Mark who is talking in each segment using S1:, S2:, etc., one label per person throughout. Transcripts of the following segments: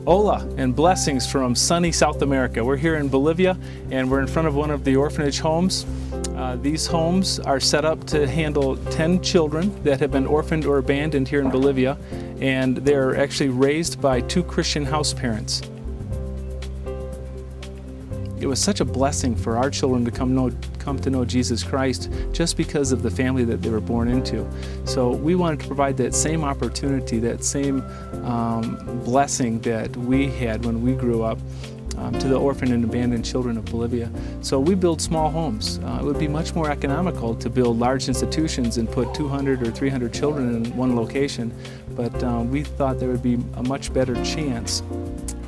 S1: Hola and blessings from sunny South America. We're here in Bolivia and we're in front of one of the orphanage homes. These homes are set up to handle 10 children that have been orphaned or abandoned here in Bolivia, and they're actually raised by 2 Christian house parents. It was such a blessing for our children to come to know Jesus Christ just because of the family that they were born into. So we wanted to provide that same opportunity, that same blessing that we had when we grew up to the orphaned and abandoned children of Bolivia. So we build small homes. It would be much more economical to build large institutions and put 200 or 300 children in one location, but we thought there would be a much better chance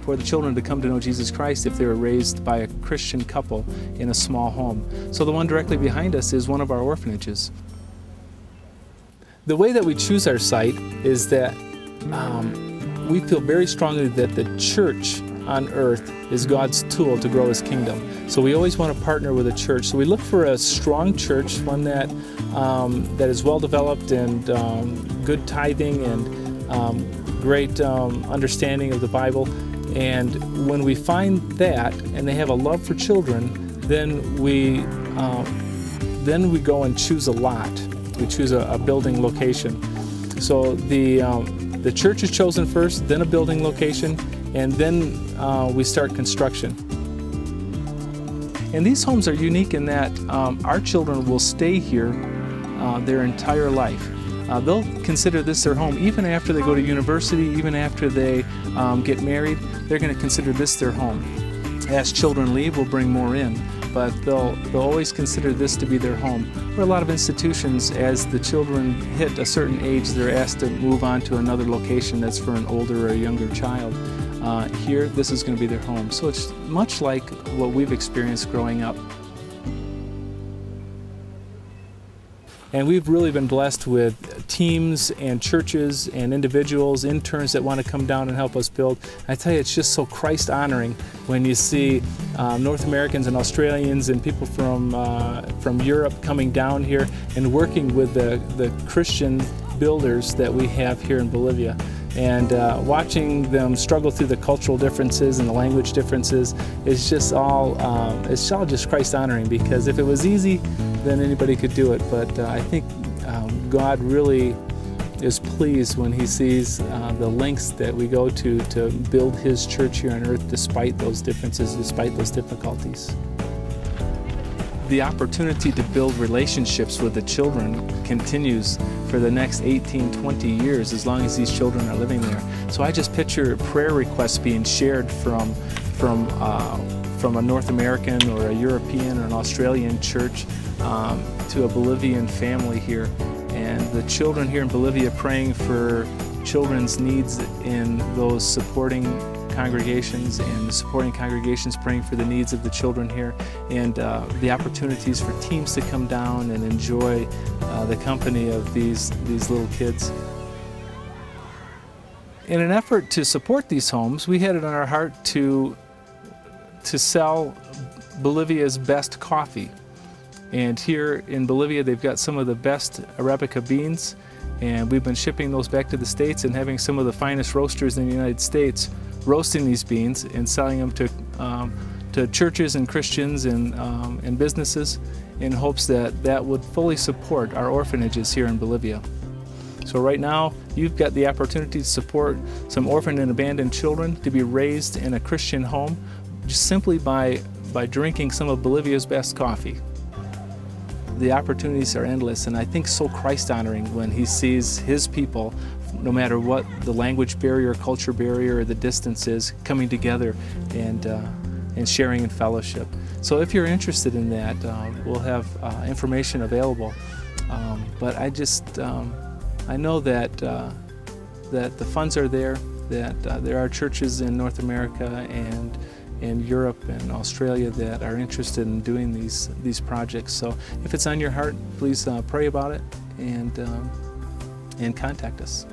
S1: for the children to come to know Jesus Christ if they were raised by a Christian couple in a small home. So the one directly behind us is one of our orphanages. The way that we choose our site is that we feel very strongly that the church on earth is God's tool to grow His kingdom. So we always want to partner with a church. So we look for a strong church, one that is well developed and good tithing and great understanding of the Bible. And when we find that, and they have a love for children, then we go and choose a lot. We choose a building location. So the church is chosen first, then a building location, and then we start construction. And these homes are unique in that our children will stay here their entire life. They'll consider this their home even after they go to university, even after they get married. They're going to consider this their home. As children leave, we'll bring more in, but they'll always consider this to be their home. For a lot of institutions, as the children hit a certain age, they're asked to move on to another location that's for an older or a younger child. Here, this is going to be their home. So it's much like what we've experienced growing up. And we've really been blessed with teams and churches and individuals, interns that want to come down and help us build. I tell you, it's just so Christ-honoring when you see North Americans and Australians and people from Europe coming down here and working with the Christian builders that we have here in Bolivia. And watching them struggle through the cultural differences and the language differences is just it's all just Christ-honoring, because if it was easy, then anybody could do it. But I think God really is pleased when He sees the lengths that we go to build His church here on earth despite those differences, despite those difficulties. The opportunity to build relationships with the children continues for the next 18, 20 years as long as these children are living there. So I just picture prayer requests being shared from a North American or a European or an Australian church to a Bolivian family here. And the children here in Bolivia praying for children's needs in those supporting congregations, and the supporting congregations praying for the needs of the children here, and the opportunities for teams to come down and enjoy the company of these little kids. In an effort to support these homes, we had it on our heart to sell Bolivia's best coffee. And here in Bolivia, they've got some of the best Arabica beans, and we've been shipping those back to the States and having some of the finest roasters in the United States roasting these beans and selling them to churches and Christians and businesses in hopes that would fully support our orphanages here in Bolivia. So right now, you've got the opportunity to support some orphaned and abandoned children to be raised in a Christian home just simply by drinking some of Bolivia's best coffee. The opportunities are endless, and I think so Christ-honoring when He sees His people, no matter what the language barrier, culture barrier, or the distance is, coming together and sharing in fellowship. So if you're interested in that, we'll have information available. But I know that the funds are there, that there are churches in North America and in Europe and Australia that are interested in doing these projects. So if it's on your heart, please pray about it and contact us.